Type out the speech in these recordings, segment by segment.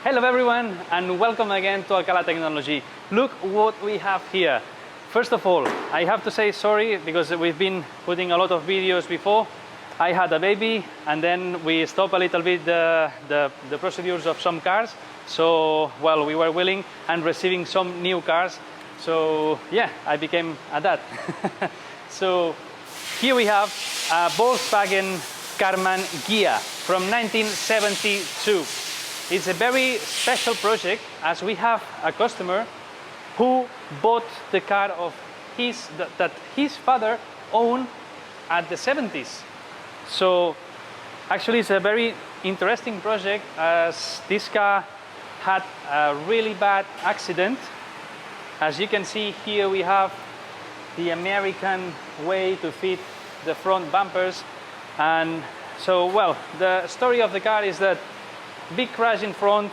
Hello everyone and welcome again to Alcalá Technology. Look what we have here. First of all, I have to say sorry because we've been putting a lot of videos before. I had a baby and then we stopped a little bit the procedures of some cars. So, well, we were willing and receiving some new cars. So, yeah, I became a dad. So, here we have a Volkswagen Karmann Ghia from 1972. It's a very special project as we have a customer who bought the car of that his father owned at the 70s. So actually it's a very interesting project as this car had a really bad accident. As you can see here we have the American way to fit the front bumpers, and so well the story of the car is that big crash in front,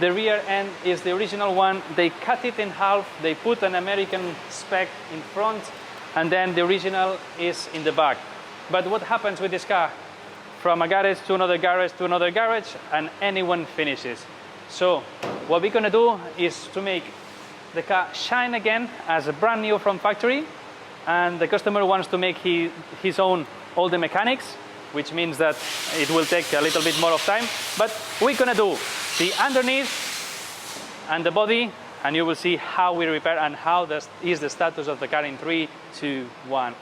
the rear end is the original one, they cut it in half, they put an American spec in front, and then the original is in the back. But what happens with this car? From a garage to another garage to another garage, and anyone finishes. So what we're gonna do is to make the car shine again as a brand new from factory, and the customer wants to make his own all the mechanics, which means that it will take a little bit more of time, but we're gonna do the underneath and the body, and you will see how we repair and how is the status of the car in 3, 2, 1.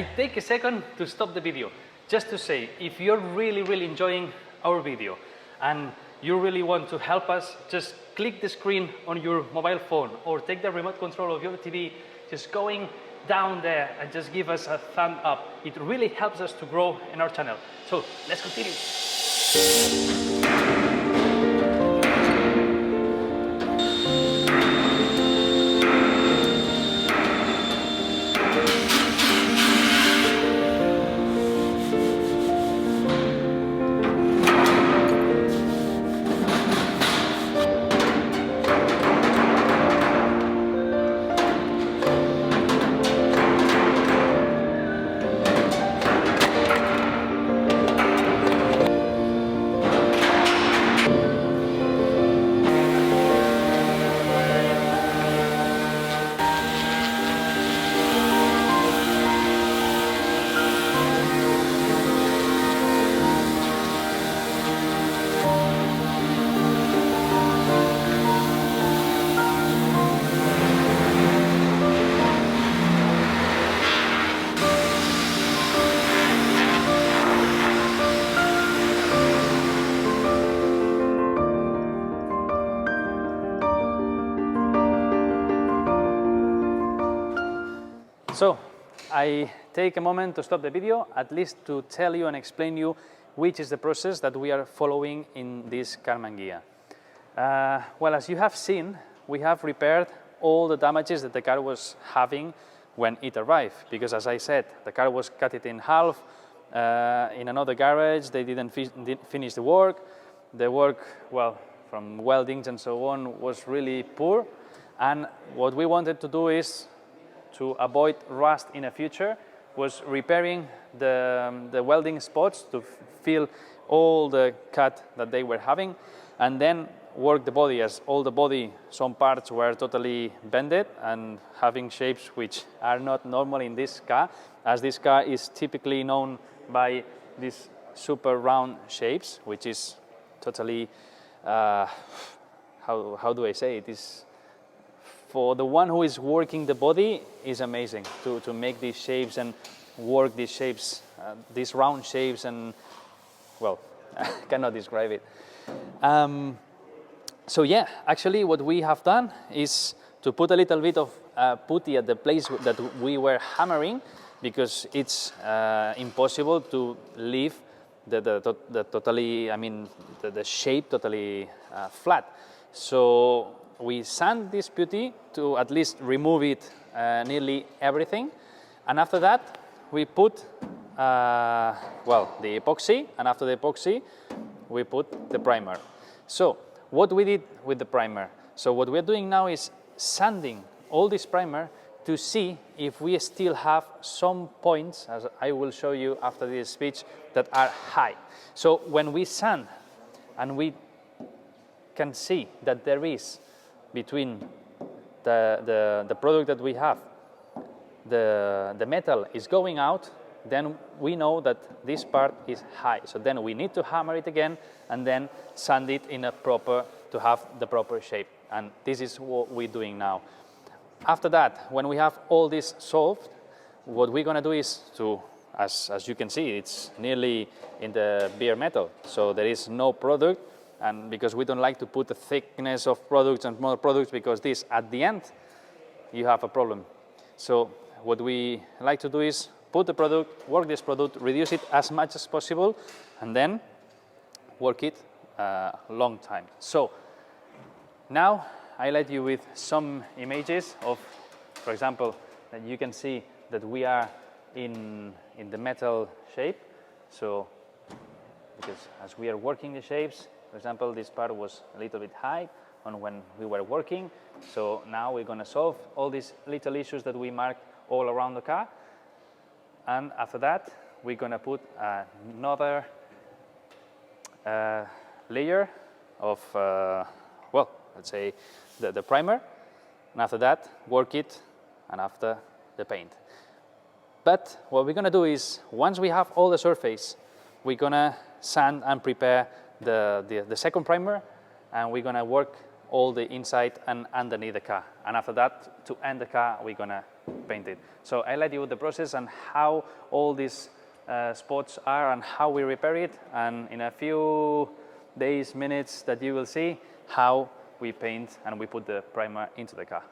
I take a second to stop the video just to say, if you're really enjoying our video and you really want to help us, just click the screen on your mobile phone or take the remote control of your TV, just going down there and just give us a thumb up. It really helps us to grow in our channel. So let's continue. So I take a moment to stop the video, at least to tell you and explain you which is the process that we are following in this Karmann Ghia. Well, as you have seen, we have repaired all the damages that the car was having when it arrived, because as I said, the car was cut it in half. In another garage, they didn't finish the work. The work, well, from weldings and so on, was really poor. And what we wanted to do is, to avoid rust in the future, was repairing the welding spots to fill all the cut that they were having, and then work the body, as all the body, some parts were totally bended and having shapes which are not normal in this car, as this car is typically known by these super round shapes, which is totally, how do I say it, is for the one who is working the body, is amazing to make these shapes and work these shapes, these round shapes, and well, I cannot describe it. So yeah, actually what we have done is to put a little bit of putty at the place that we were hammering, because it's impossible to leave the totally, I mean, the shape totally flat. So we sand this putty to at least remove it, nearly everything, and after that we put well, the epoxy, and after the epoxy we put the primer. So what we did with the primer, so what we're doing now is sanding all this primer to see if we still have some points, as I will show you after this speech, that are high. So when we sand and we can see that there is between the product that we have, the metal is going out, then we know that this part is high. So then we need to hammer it again and then sand it in a proper, to have the proper shape. And this is what we're doing now. After that, when we have all this solved, what we're gonna do is to, as you can see, it's nearly in the bare metal. So there is no product, and because we don't like to put the thickness of products and more products, because this, at the end, you have a problem. So what we like to do is put the product, work this product, reduce it as much as possible, and then work it a long time. So now I let you with some images of, for example, that you can see that we are in the metal shape. So because as we are working the shapes, for example, this part was a little bit high on when we were working. So now we're going to solve all these little issues that we marked all around the car. And after that, we're going to put another layer of, well, let's say the primer. And after that, work it, and after the paint. But what we're going to do is, once we have all the surface, we're going to sand and prepare the second primer, and we're going to work all the inside and underneath the car. And after that, to end the car, we're gonna paint it. So I let you the process and how all these spots are and how we repair it. And in a few days, minutes, that you will see how we paint and we put the primer into the car.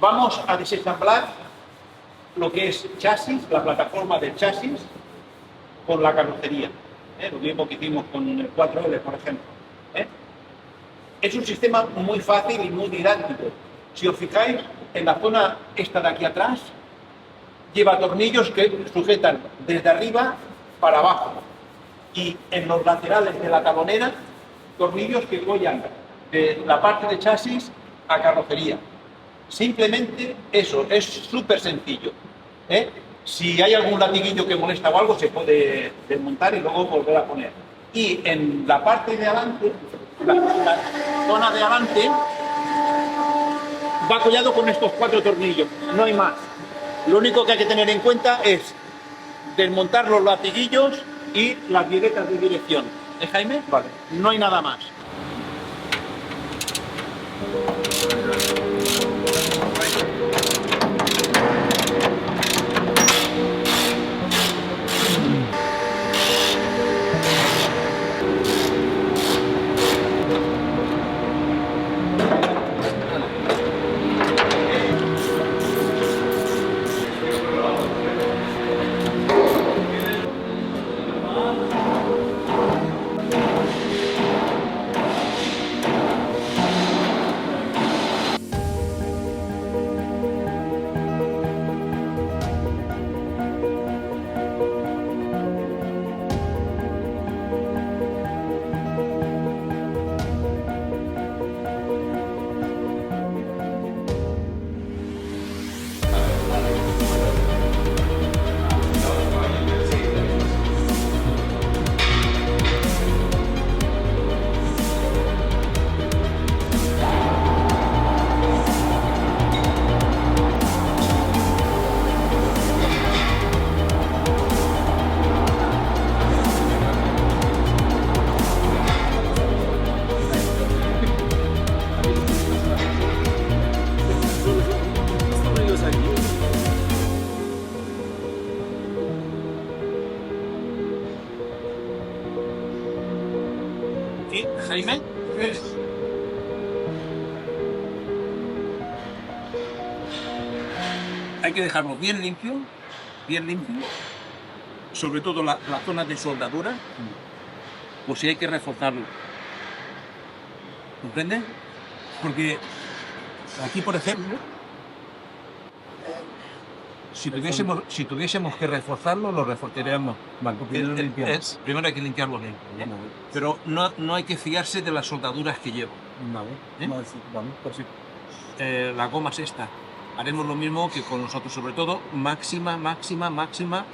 Vamos a desensamblar lo que es chasis, la plataforma del chasis, con la carrocería. Lo mismo que hicimos con el 4L, por ejemplo. Es un sistema muy fácil y muy didáctico. Si os fijáis, en la zona esta de aquí atrás, lleva tornillos que sujetan desde arriba para abajo. Y en los laterales de la talonera, tornillos que apoyan de la parte de chasis a carrocería. Simplemente eso, es súper sencillo. Si hay algún latiguillo que molesta o algo, se puede desmontar y luego volver a poner. Y en la parte de adelante, la zona de adelante, va apoyado con estos 4 tornillos, no hay más. Lo único que hay que tener en cuenta es desmontar los latiguillos y las viretas de dirección. Jaime? Vale. No hay nada más. ¿Sí, Jaime? Hay que dejarlo bien limpio, sobre todo la zona de soldadura, pues si hay que reforzarlo. ¿Comprende? Porque aquí, por ejemplo, si tuviésemos que reforzarlo, lo reforzaríamos. Vale, primero lo limpiamos. Primero hay que limpiarlo bien. Vale. Pero no hay que fiarse de las soldaduras que llevo. Vale. Vale, sí, vale, perfecto. La goma es esta. Haremos lo mismo que con nosotros, sobre todo máxima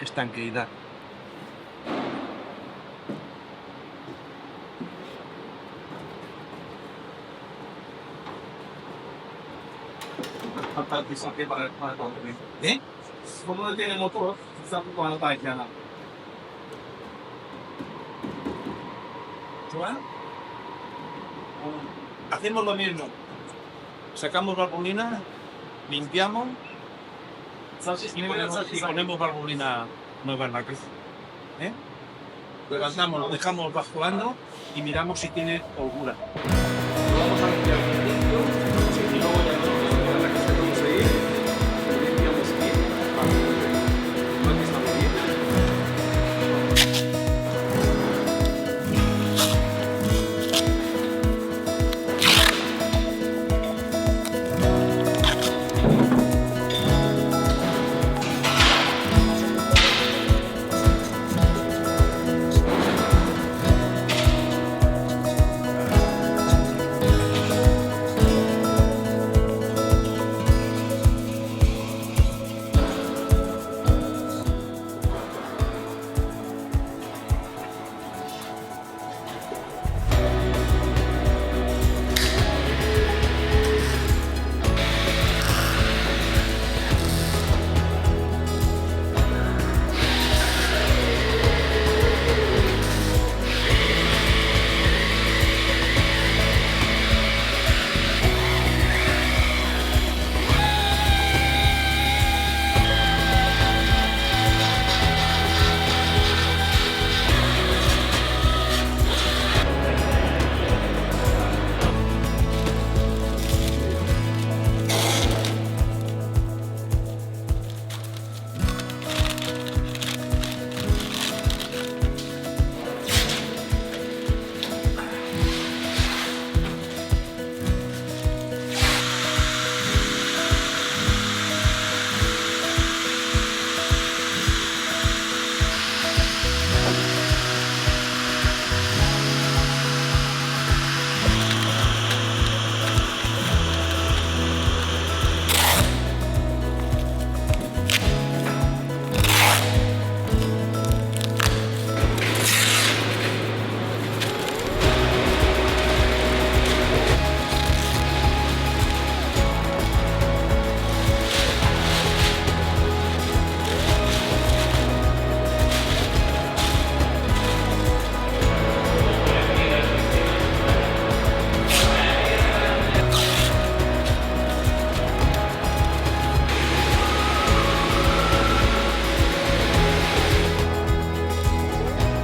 estanqueidad. ¿Eh? Como no tiene motor, está ocupando para allá. Hacemos lo mismo. Sacamos valvulina, limpiamos y ponemos valvulina nueva en la cruz. Levantamos, lo dejamos basculando y miramos si tiene holgura. Lo vamos a limpiar y luego ya la que se conseguir, lo limpiamos aquí. Aquí está muy bien.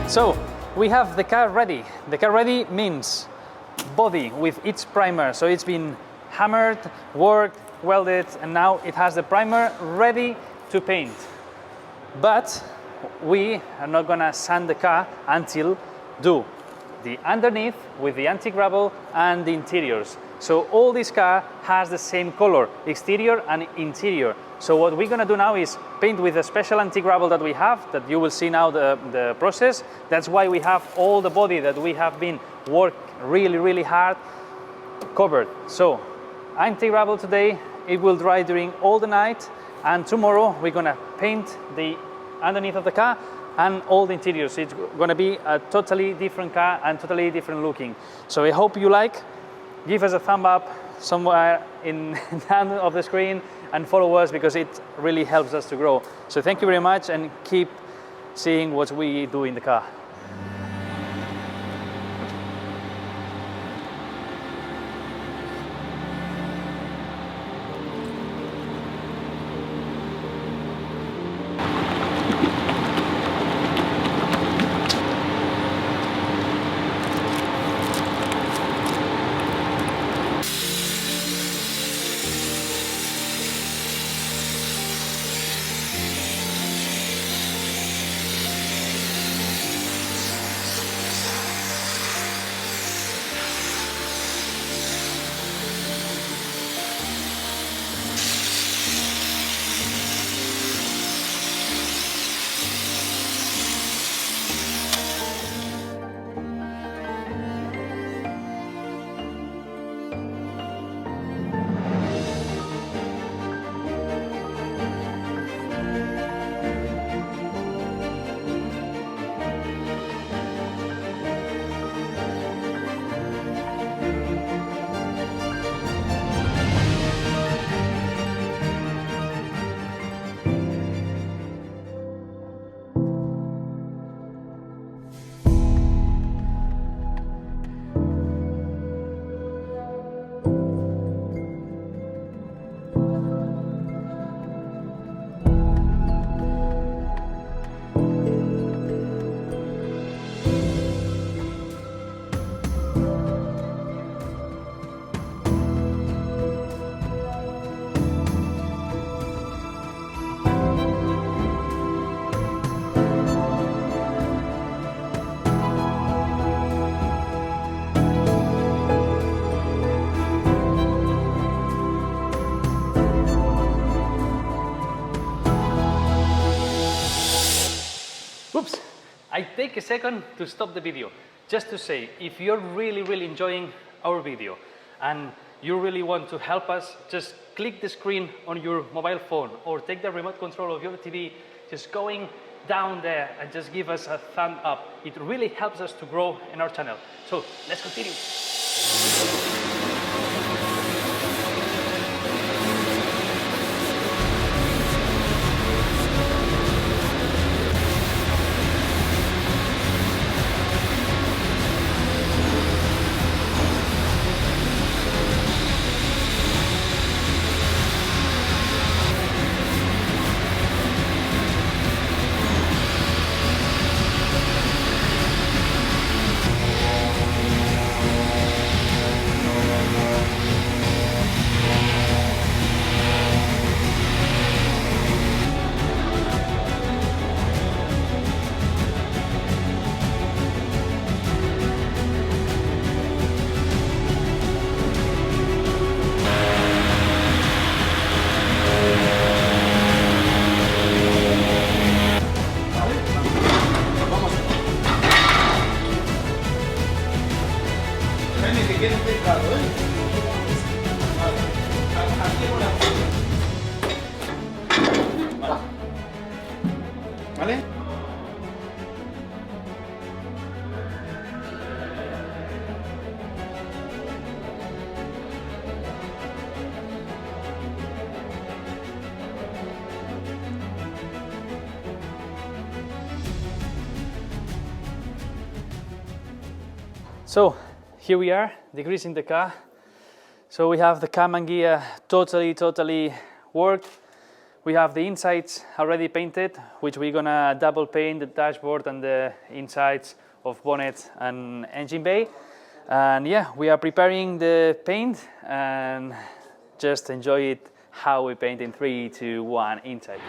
So we have the car ready. The car ready means body with its primer. So it's been hammered, worked, welded, and now it has the primer ready to paint. But we are not gonna sand the car until do the underneath with the anti-gravel and the interiors. So all this car has the same color, exterior and interior. So what we're gonna do now is paint with a special anti-gravel that we have, that you will see now the process. That's why we have all the body that we have been worked really hard covered. So anti-gravel today, it will dry during all the night, and tomorrow we're gonna paint the underneath of the car and all the interiors. It's gonna be a totally different car and totally different looking. So I hope you like. Give us a thumb up somewhere in down of the screen and follow us, because it really helps us to grow. So thank you very much, and keep seeing what we do in the car. I take a second to stop the video just to say, if you're really enjoying our video and you really want to help us, just click the screen on your mobile phone or take the remote control of your TV, just going down there and just give us a thumb up. It really helps us to grow in our channel. So let's continue. ¿Vale? So here we are, degreasing the car. So we have the Karmann Ghia totally worked. We have the insides already painted, which we're gonna double paint the dashboard and the insides of bonnet and engine bay. And yeah, we are preparing the paint and just enjoy it how we paint in 3, 2, 1, inside.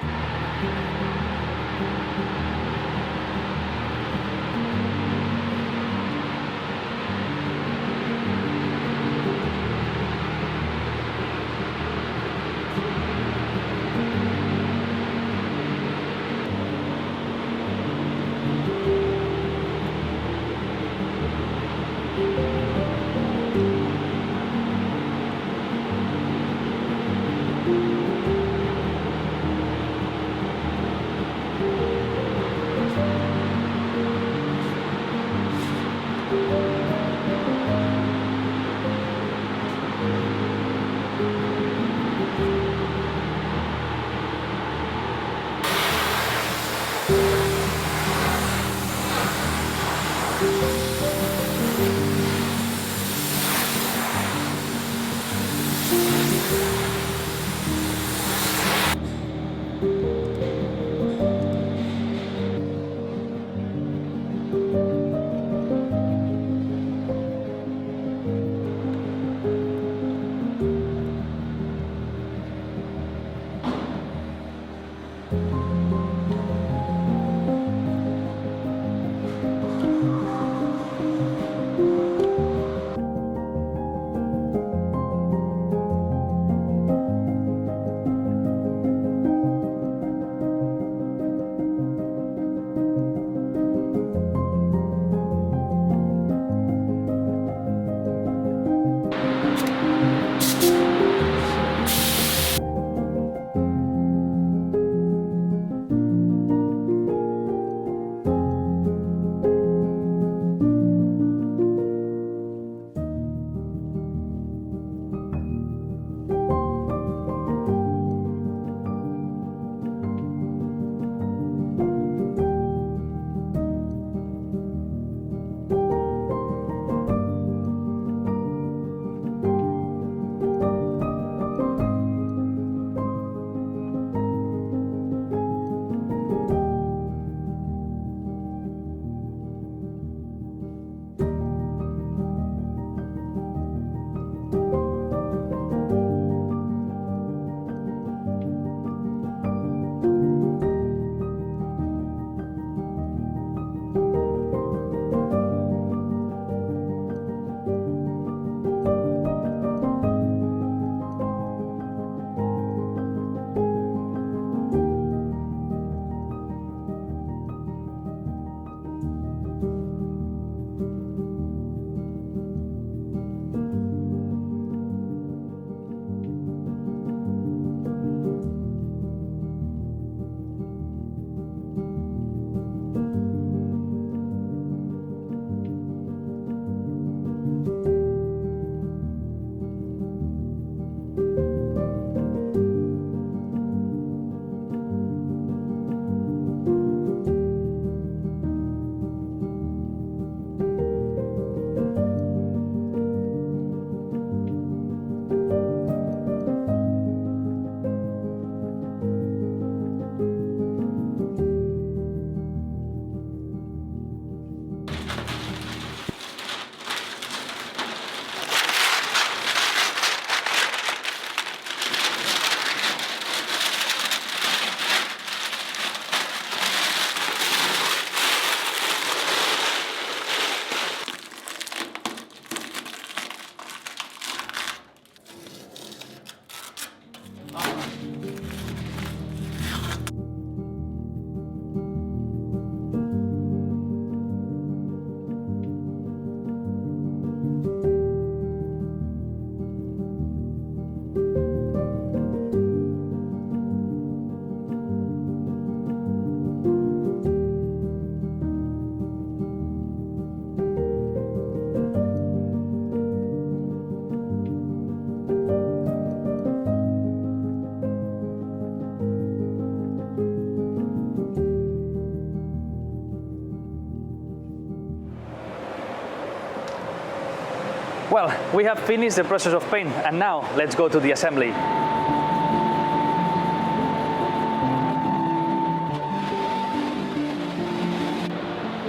Well, we have finished the process of paint and now let's go to the assembly.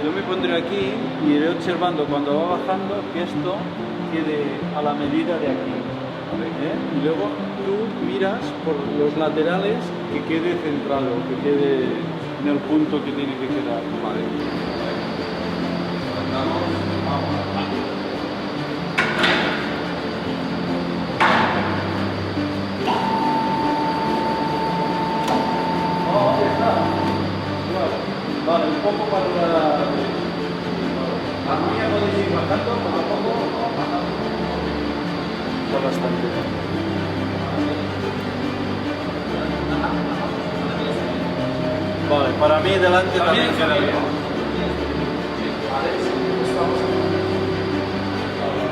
Yo me pondré aquí y iré observando cuando va bajando que esto quede a la medida de aquí. Y luego tú miras por los laterales que quede centrado, que quede en el punto que tiene que quedar. Vale. Vale, un poco para la mía podéis ir bajando poco a poco, bajando. Está bastante bien. Vale, para mí delante también queda bien.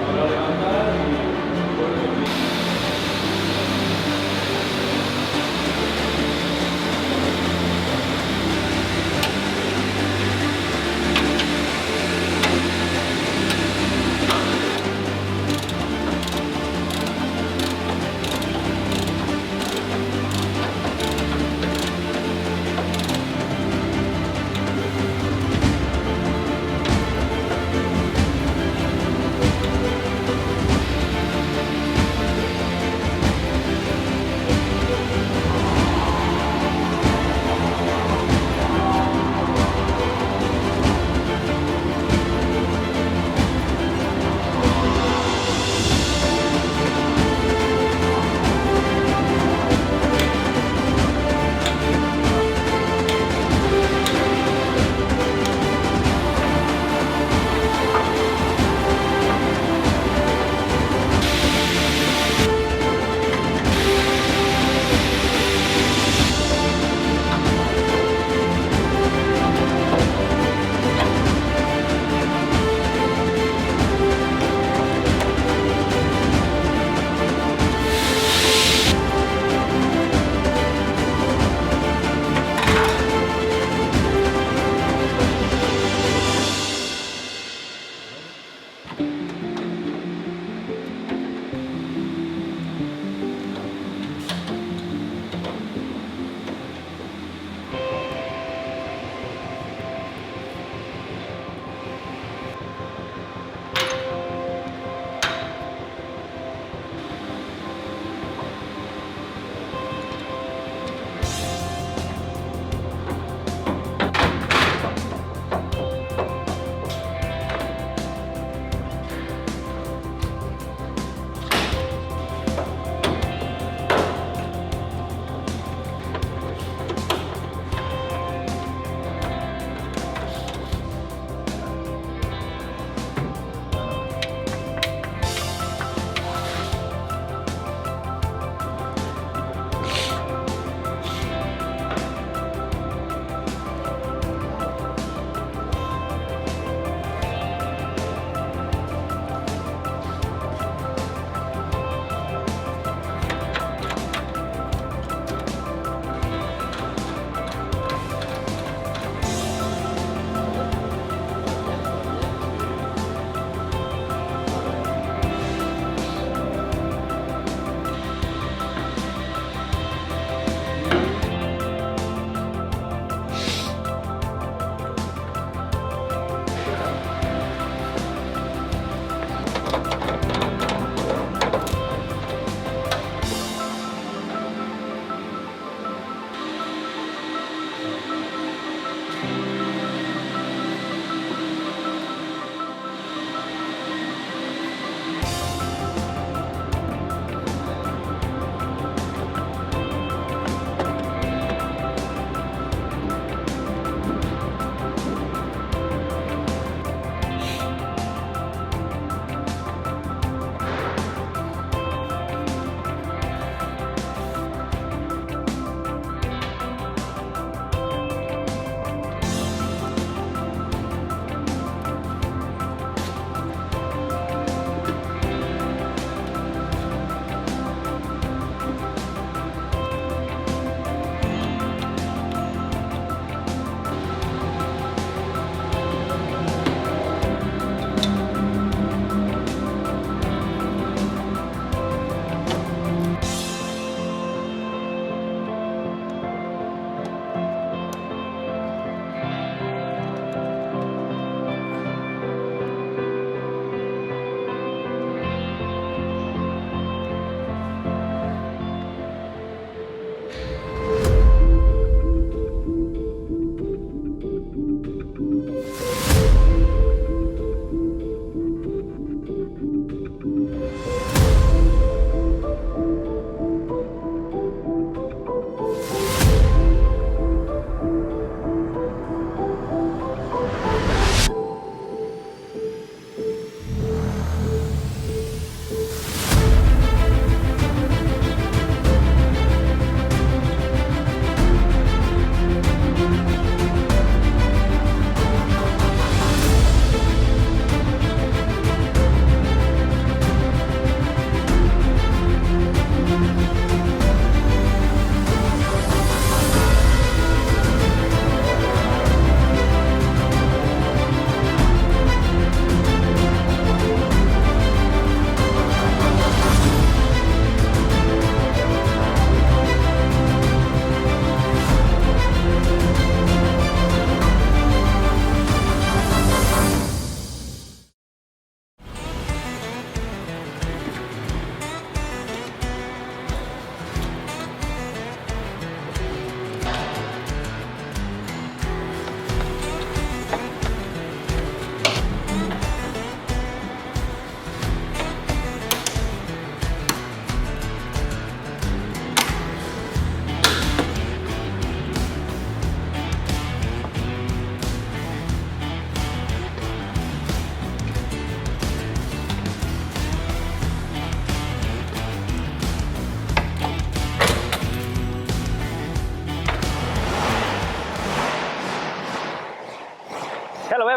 Para levantar y poner bien.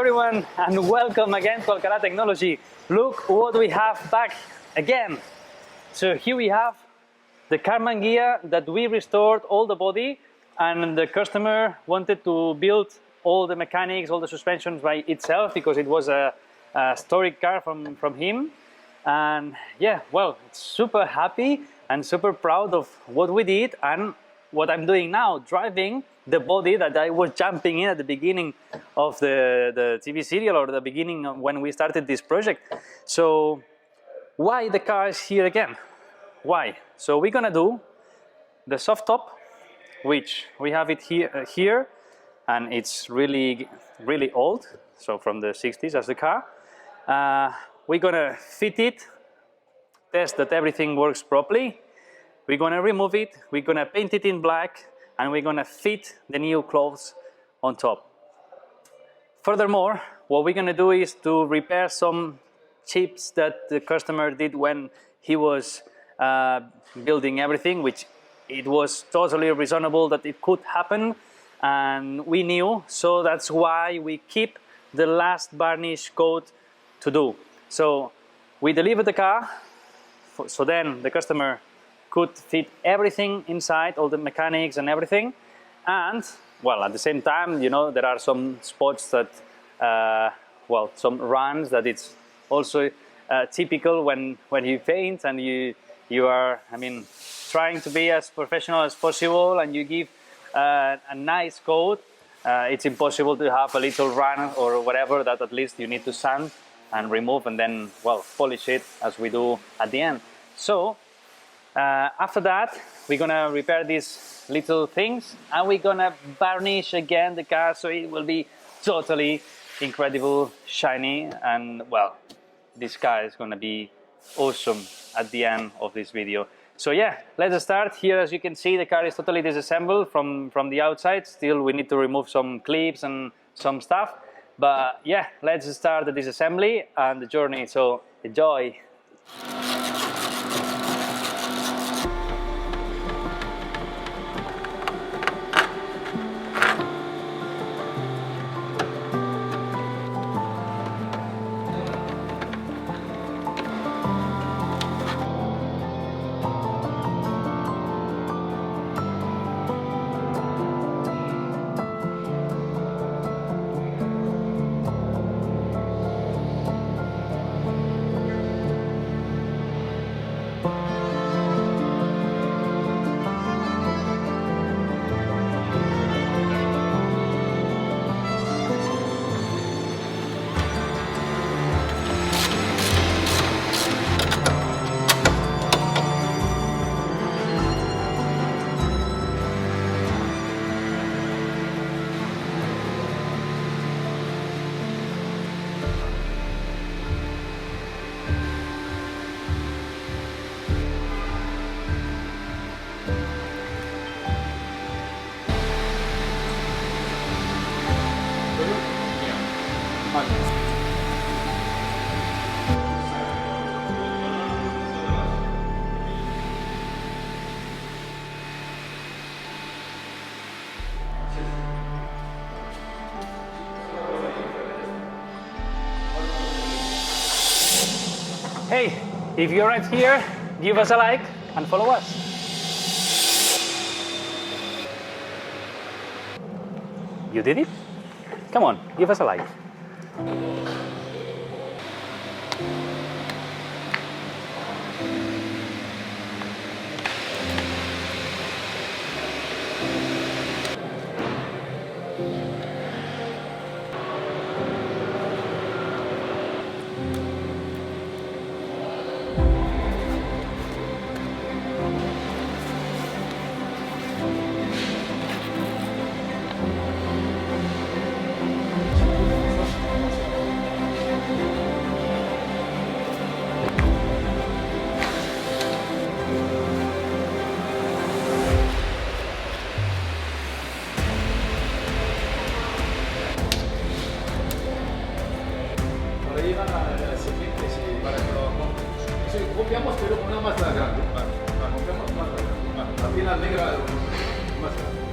everyone, and welcome again to Alcalá Technology. Look what we have back again. So here we have the Karmann Ghia that we restored all the body, and the customer wanted to build all the mechanics, all the suspensions by itself, because it was a historic car from him. And yeah, well, super happy and super proud of what we did and what I'm doing now, driving the body that I was jumping in at the beginning of the TV serial, or the beginning of when we started this project. So why the car is here again? Why? So we're gonna do the soft top, which we have it here, and it's really old, so from the 60s as the car. We're gonna fit it, test that everything works properly. We're gonna remove it, we're gonna paint it in black, and we're gonna fit the new clothes on top. Furthermore, what we're gonna do is to repair some chips that the customer did when he was building everything, which it was totally reasonable that it could happen, and we knew, so that's why we keep the last varnish coat to do. So we delivered the car, so then the customer could fit everything inside, all the mechanics and everything. And well, at the same time, you know, there are some spots that, well, some runs that it's also typical when you paint and you are, I mean, trying to be as professional as possible, and you give a nice coat. It's impossible to have a little run or whatever that at least you need to sand and remove and then, well, polish it as we do at the end. So after that, we're gonna repair these little things, and we're gonna varnish again the car so it will be totally incredible, shiny, and well, this car is gonna be awesome at the end of this video. So yeah, let's start. Here, as you can see, the car is totally disassembled from the outside. Still, we need to remove some clips and some stuff. But yeah, let's start the disassembly and the journey. So enjoy. Hey, if you're right here, give us a like and follow us. You did it? Come on, give us a like. Copiamos, pero con una más grande. La copiamos más grande. La piel negra más grande.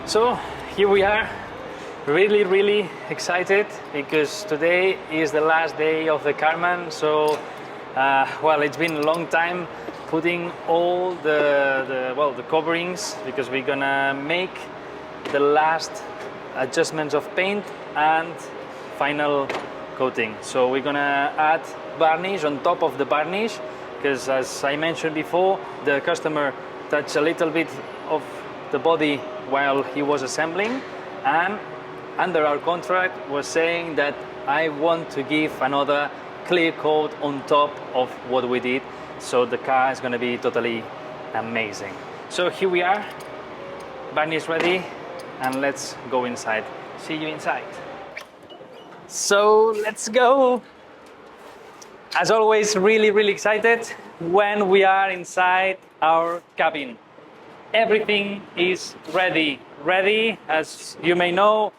So here we are, really excited because today is the last day of the Karmann. So well, it's been a long time putting all the coverings, because we're gonna make the last adjustments of paint and final coating. So we're gonna add varnish on top of the varnish, because as I mentioned before, the customer touched a little bit of the body while he was assembling, and under our contract was saying that I want to give another clear coat on top of what we did, so the car is going to be totally amazing. So here we are, varnish ready, and let's go inside. See you inside. So let's go. As always, really excited when we are inside our cabin. Everything is ready. As you may know,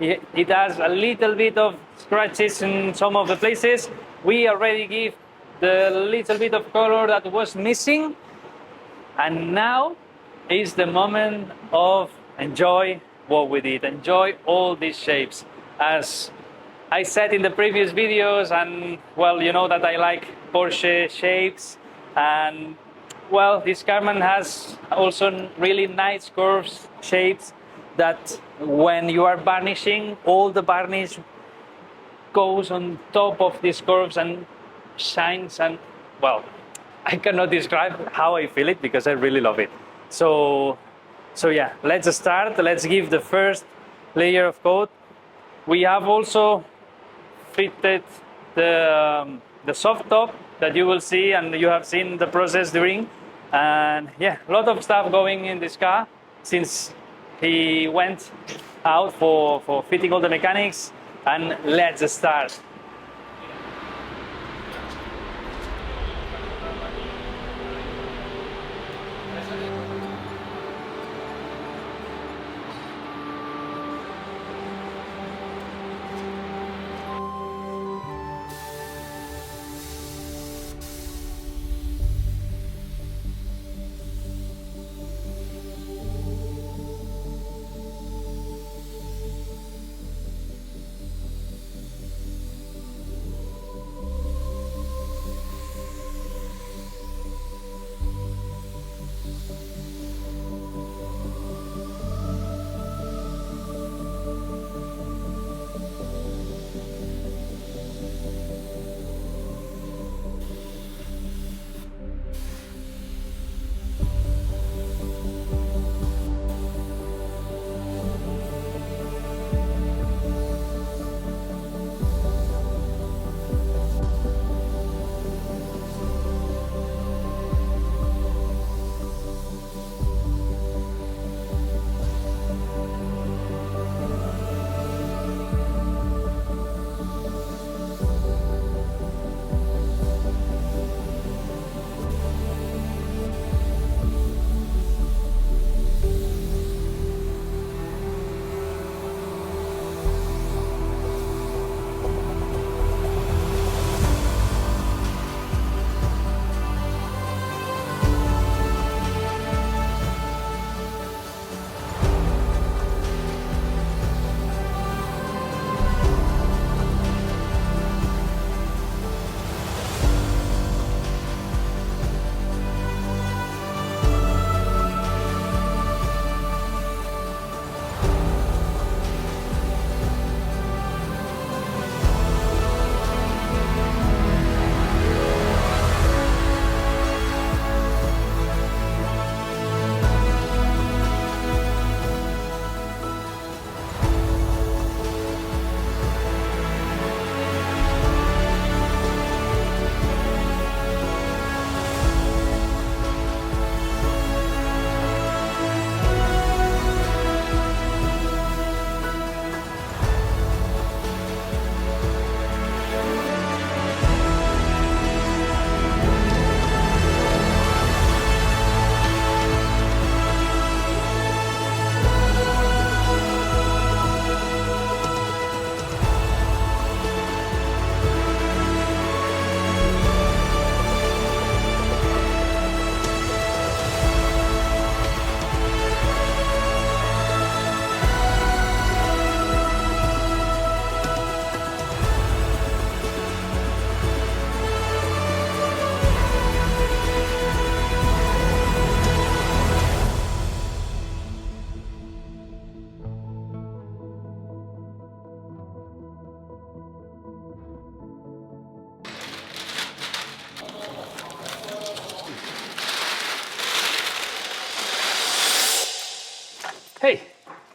it has a little bit of scratches in some of the places. We already give the little bit of color that was missing, and now is the moment of enjoy what we did, enjoy all these shapes. As I said in the previous videos, and well, you know that I like Porsche shapes, and well, this Karmann has also really nice curves, shapes that when you are varnishing, all the varnish goes on top of these curves and shines, and well, I cannot describe how I feel it because I really love it. So yeah, let's start. Let's give the first layer of coat. We have also fitted the soft top that you will see, and you have seen the process during. And yeah, a lot of stuff going in this car since he went out for fitting all the mechanics. And let's start.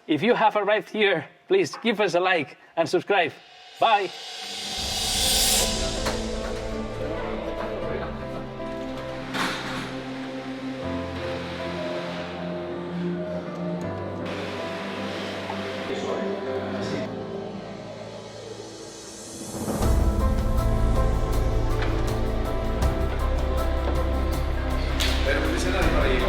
If you have arrived here, please give us a like and subscribe. Bye. Pero profesional para ir.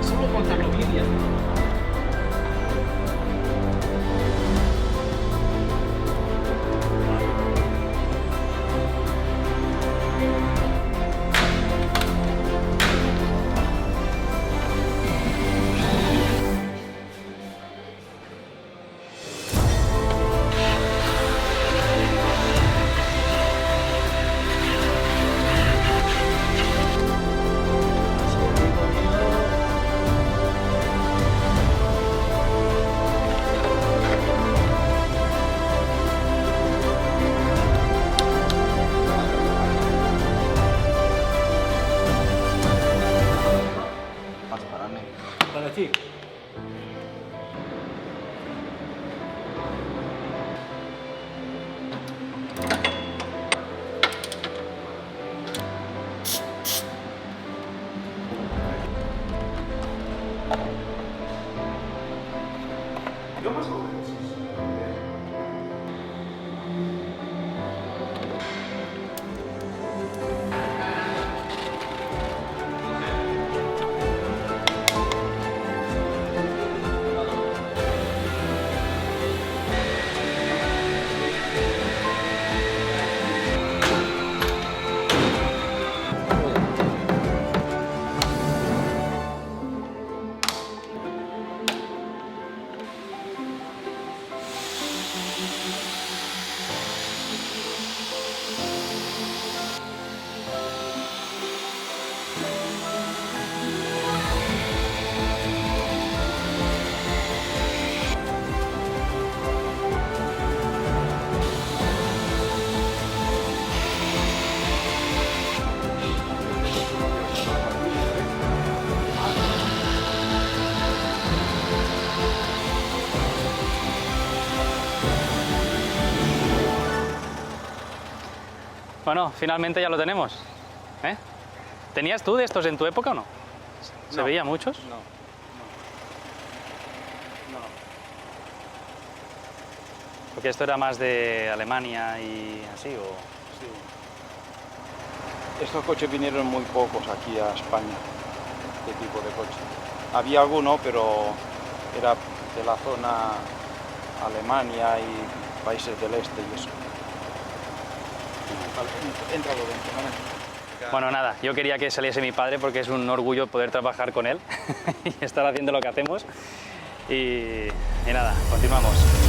Solo contarlo bien y ya está. Para ti. Yo más o menos. Bueno, finalmente ya lo tenemos. ¿Eh? ¿Tenías tú de estos en tu época o no? ¿Se veía muchos? No. Porque esto era más de Alemania y así, ¿o? Sí. Estos coches vinieron muy pocos aquí a España, este tipo de coche. Había alguno, pero era de la zona Alemania y países del este y eso. Vale, éntralo dentro, ¿vale? Bueno, nada, yo quería que saliese mi padre porque es un orgullo poder trabajar con él y estar haciendo lo que hacemos. Y nada, continuamos.